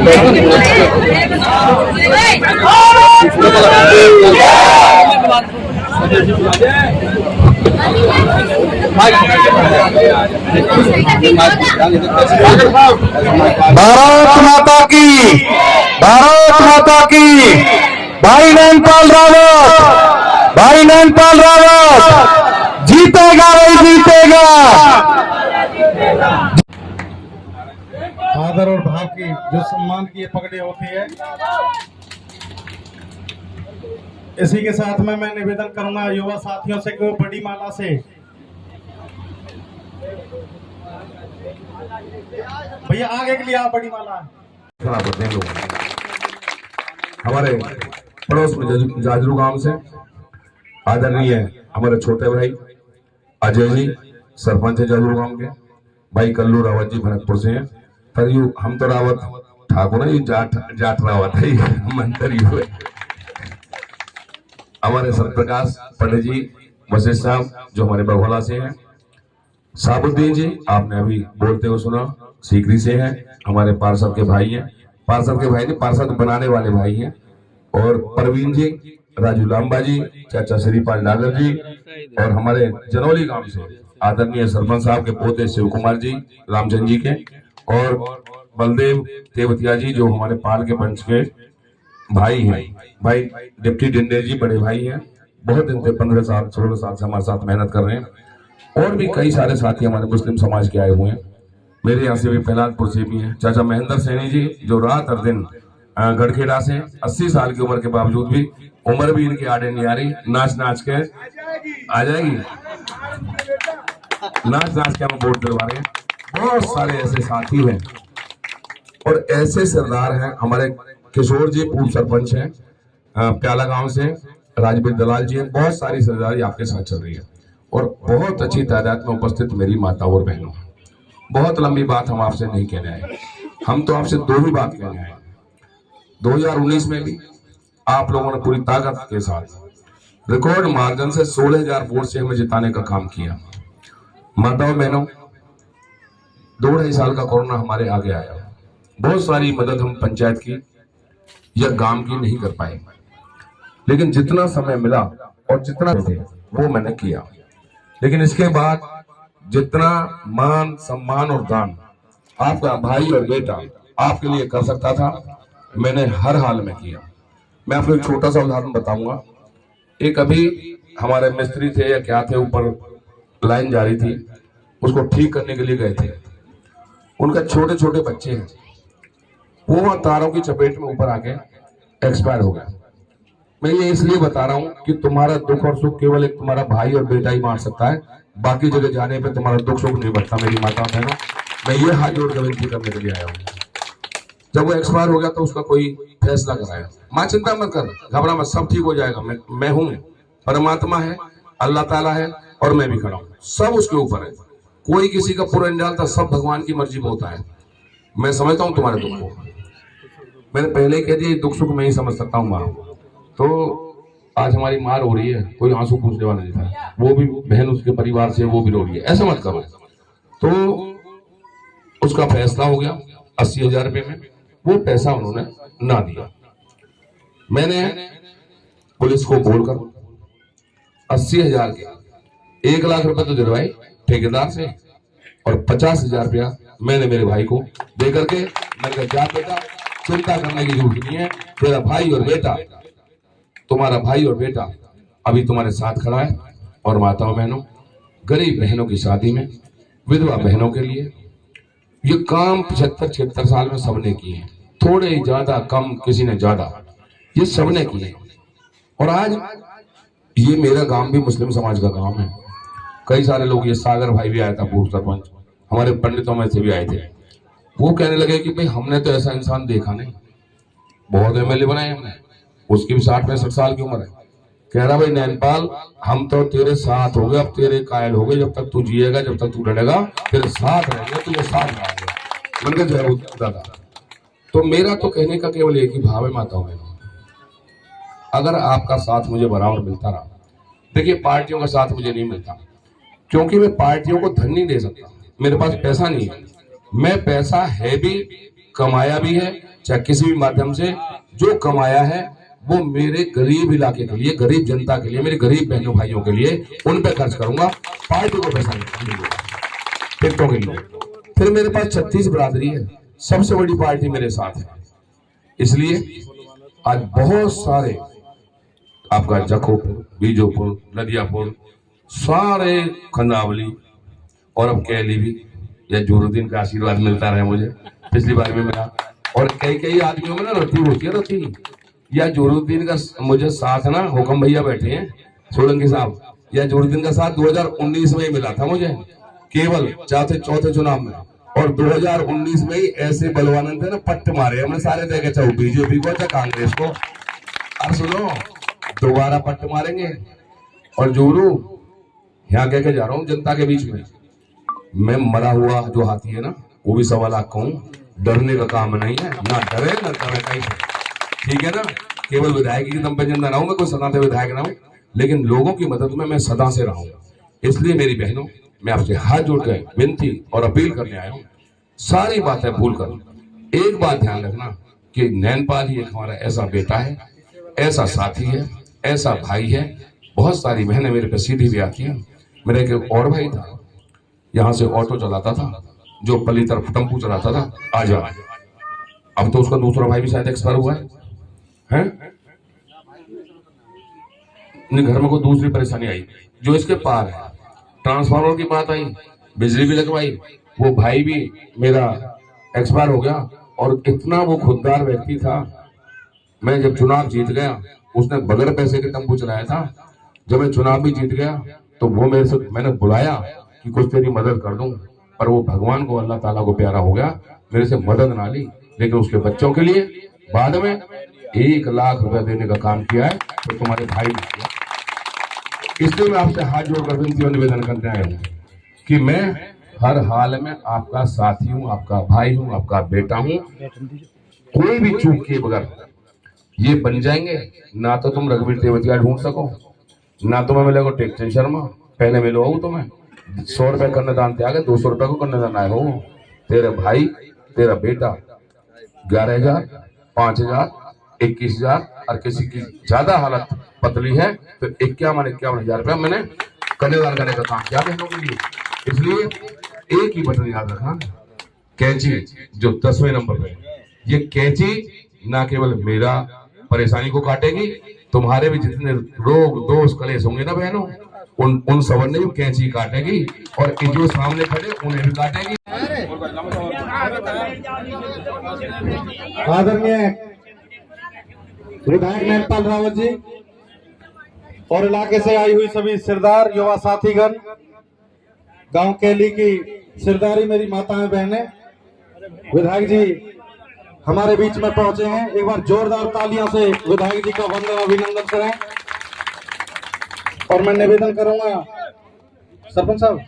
भारत माता की, भारत माता की। भाई नैनपाल रावत, भाई नैनपाल रावत जीतेगा, वही जीतेगा। आदर और भाव की जो सम्मान की पगड़ी होती है, इसी के साथ में मैं निवेदन करूंगा युवा साथियों से कि वो बड़ी माला से, भैया आगे के लिए आप बड़ी माला हमारे पड़ोस में जाजरू गांव से आदरणीय हमारे छोटे भाई अजय जी सरपंच है जाजरू गांव के, भाई कल्लू रावत जी भरतपुर से हैं। पर यू हम तो रावत ठाकुर है, जाट रावत है, मंत्र यू है। हमारे सत्यप्रकाश पंडित जी वशिष्ठ साहब जो हमारे बघोला से हैं। साबुद्दीन जी आपने अभी बोलते हुए सुना, सीकरी से हैं, हमारे पार्षद के भाई हैं। पार्षद के भाई नहीं, पार्षद बनाने वाले भाई हैं। और परवीन जी, राजू लांबा जी, चाचा श्रीपाल डागर जी, और हमारे जनौली गांव से आदरणीय सरपंच साहब के पोते शिव कुमार जी रामचंद्र जी के, और बलदेव तेवतिया जी जो हमारे पाल के पंच के भाई हैं। भाई डिप्टी डिंडे जी बड़े भाई हैं, बहुत दिन से 15 साल 16 साल से हमारे साथ मेहनत कर रहे हैं। और भी कई सारे साथी हमारे मुस्लिम समाज के आए हुए हैं, मेरे यहाँ से भी प्रहलादपुर से भी हैं। चाचा महेंद्र सैनी जी जो रात और दिन गढ़खेड़ा से 80 साल की उम्र के बावजूद भी, उम्र भी इनकी आड़े नहीं आ रही, नाच नाच के आ जाएगी, नाच नाच के हम वोट दिलवा रहे हैं। बहुत सारे ऐसे साथी हैं और ऐसे सरदार हैं। हमारे किशोर जी पूर्व सरपंच हैं प्याला गांव से, राजवीर दलाल जी हैं। बहुत सारी सरदारी आपके साथ चल रही है और बहुत अच्छी तादाद में उपस्थित मेरी माता और बहनों। बहुत लंबी बात हम आपसे नहीं कहने आए, हम तो आपसे दो ही बात कहने आए। 2019 में भी आप लोगों ने पूरी ताकत के साथ रिकॉर्ड मार्जिन से 16,000 वोट से हमें जिताने का काम किया। माताओं बहनों, 2-2.5 साल का कोरोना हमारे आगे आया, बहुत सारी मदद हम पंचायत की या गांव की नहीं कर पाए, लेकिन जितना समय मिला और जितना थे वो मैंने किया। लेकिन इसके बाद जितना मान सम्मान और दान आपका भाई और बेटा आपके लिए कर सकता था, मैंने हर हाल में किया। मैं आपको एक छोटा सा उदाहरण बताऊंगा। एक अभी हमारे मिस्त्री थे या क्या थे, ऊपर लाइन जा रही थी, उसको ठीक करने के लिए गए थे। उनका छोटे छोटे बच्चे हैं, वो तारों की चपेट में ऊपर आके एक्सपायर हो गया। मैं ये इसलिए बता रहा हूं कि तुम्हारा दुख और सुख केवल एक तुम्हारा भाई और बेटा ही बांट सकता है, बाकी जगह जाने पे तुम्हारा दुख सुख नहीं बढ़ता। मेरी माता बहनों, मैं ये हाथ जोड़ कर विनती करने के लिए आया हूँ। जब वो एक्सपायर हो गया तो उसका कोई फैसला कराया। माँ चिंता मत कर, घबरा मत, सब ठीक हो जाएगा। मैं हूँ, परमात्मा है, अल्लाह ताला है और मैं भी खड़ा हूँ, सब उसके ऊपर है। कोई किसी का पूरा नहीं डालता, सब भगवान की मर्जी में होता है। मैं समझता हूँ तुम्हारे दुख को, मैंने पहले ही कह दिया दुख सुख मैं ही समझ सकता हूँ। माँ तो आज हमारी मार हो रही है, कोई आंसू पूछने वाला नहीं था, वो भी बहन उसके परिवार से, वो भी रो रही है, ऐसा मत करो। तो उसका फैसला हो गया 80,000 रुपये में, वो पैसा उन्होंने ना दिया। मैंने पुलिस को बोलकर 80,000 के 1 लाख रुपए तो दिलवाए ठेकेदार से, और 50,000 रुपया मैंने मेरे भाई को दे करके मैंने कहा जा बेटा, चिंता करने की जरूरत नहीं है, तेरा भाई और बेटा, तुम्हारा भाई और बेटा अभी तुम्हारे साथ खड़ा है। और माताओं बहनों, गरीब बहनों की शादी में, विधवा बहनों के लिए ये काम 75-76 साल में सबने किए, थोड़े ही ज्यादा कम, किसी ने ज्यादा, ये सबने किए। और आज ये मेरा गांव भी मुस्लिम समाज का गांव है। कई सारे लोग, ये सागर भाई भी आया था पूर्व सरपंच, हमारे पंडितों में से भी आए थे, वो कहने लगे कि भाई हमने तो ऐसा इंसान देखा नहीं, बहुत एमएलए बनाए हमने, उसकी भी 60-65 साल की उम्र है। कह रहा भाई नैनपाल, हम तो तेरे साथ हो गए, अब तेरे कायल हो गए, जब तक तू जिएगा, जब तक तू लड़ेगा, तेरे साथ रहेंगे, तुझे साथ रहेंगे। मैंने कहा जय दादा। तो मेरा तो कहने का केवल एक ही भाव है माताओं में, अगर आपका साथ मुझे बराबर मिलता रहा, देखिए पार्टियों का साथ मुझे नहीं मिलता, क्योंकि मैं पार्टियों को धन नहीं दे सकता, मेरे पास पैसा नहीं है। मैं पैसा है भी, कमाया भी है, चाहे किसी भी माध्यम से जो कमाया है वो मेरे गरीब इलाके के लिए, गरीब जनता के लिए, मेरे गरीब बहनों भाइयों के लिए, उन पे खर्च करूंगा। पार्टी को पैसा नहीं दूंगा टिकटों के लिए। फिर मेरे पास 36 बिरादरी है, सबसे बड़ी पार्टी मेरे साथ है। इसलिए आज बहुत सारे आपका जखोपुर, बीजोपुर, नदियापुर, सारे खंडावली और अब कैली भी, या जोरुद्दीन का आशीर्वाद मिलता रहे मुझे, पिछली बार भी मिला। और कई कई आदमियों में ना रति होती है, रति या जोरुद्दीन का मुझे साथ ना, हुक्म भैया बैठे हैं सोलंकी साहब, या जोरुद्दीन का साथ 2019 में ही मिला था मुझे, केवल चौथे चुनाव में। और 2019 में ही ऐसे बलवानंद थे ना, पट्ट मारे हमने सारे देखे, चाहे बीजेपी को चाहे कांग्रेस को। अब सुनो, दोबारा पट्ट मारेंगे। और जोरू यहाँ कह के जा रहा हूँ जनता के बीच में, मैं मरा हुआ जो हाथी है ना, वो भी 1.25 लाख का हूँ। डरने का काम नहीं है, ना डरे ना डरे कहीं से, ठीक है ना। केवल विधायक की दम पे जिंदा ना हूं, मैं कोई सदा से विधायक ना हूं, लेकिन लोगों की मदद में मैं सदा से रहा हूं। इसलिए मेरी बहनों, मैं आपसे हाथ जोड़ कर विनती और अपील करने आया हूं, सारी बातें भूल कर एक बात ध्यान रखना कि नैनपाल ही एक हमारा ऐसा बेटा है, ऐसा साथी है, ऐसा भाई है। बहुत सारी बहनें मेरे पे सीधी भी आती हैं। मेरा एक और भाई था, यहाँ से ऑटो चलाता था, जो पली तरफ टेम्पू चलाता था, आजा। अब तो उसका दूसरा भाई भी शायद एक्सपायर हुआ है? घर में कोई दूसरी परेशानी आई जो इसके पार है। ट्रांसफार्मर की बात आई, बिजली भी लगवाई, वो भाई भी मेरा एक्सपायर हो गया। और इतना वो खुददार व्यक्ति था, मैं जब चुनाव जीत गया, उसने बगैर पैसे के टेम्पू चलाया था। जब मैं चुनाव भी जीत गया तो वो मेरे से, मैंने बुलाया कि कुछ तेरी मदद कर दूं, पर वो भगवान को, अल्लाह ताला को प्यारा हो गया, मेरे से मदद ना ली। लेकिन उसके बच्चों के लिए बाद में 1 लाख रुपए देने का काम किया है, तो तुम्हारे भाई ने किया। इसलिए मैं आपसे हाथ जोड़कर विनती और निवेदन करने आया हूँ कि मैं हर हाल में आपका साथी हूँ, आपका भाई हूँ, आपका बेटा हूँ। कोई भी चूक किए बगैर ये बन जाएंगे, ना तो तुम रघुवीर तेवतिया ढूंढ सको, ना तुम्हें मिलेगा टेक्चर शर्मा। पहले मिलो हो तुम्हें 100 रुपए कन्यादान त्याग, 200 रुपए को कन्यादान आए हो। तेरे भाई, तेरा बेटा 11,000, 5,000, 21,000, और किसी की ज्यादा हालत पतली है तो 51,000 रुपया मैंने कन्यादान करने का काम किया बहनों के लिए। इसलिए एक ही बटन याद रखना, कैंची जो 10वें नंबर पे, ये कैंची ना केवल मेरा परेशानी को काटेगी, तुम्हारे भी जितने रोग दोष कलेश होंगे ना बहनों, उन सब ने भी कैंची काटेगी, और जो सामने खड़े उन्हें भी काटेगी। आदरणीय विधायक नैनपाल रावत जी और इलाके से आई हुई सभी सिरदार युवा साथीगण, गांव कैली की सिरदारी मेरी माताएं बहनें, विधायक जी हमारे बीच में पहुंचे हैं। एक बार जोरदार तालियों से विधायक जी का वंदन अभिनंदन करें। और मैं निवेदन करूंगा सरपंच साहब,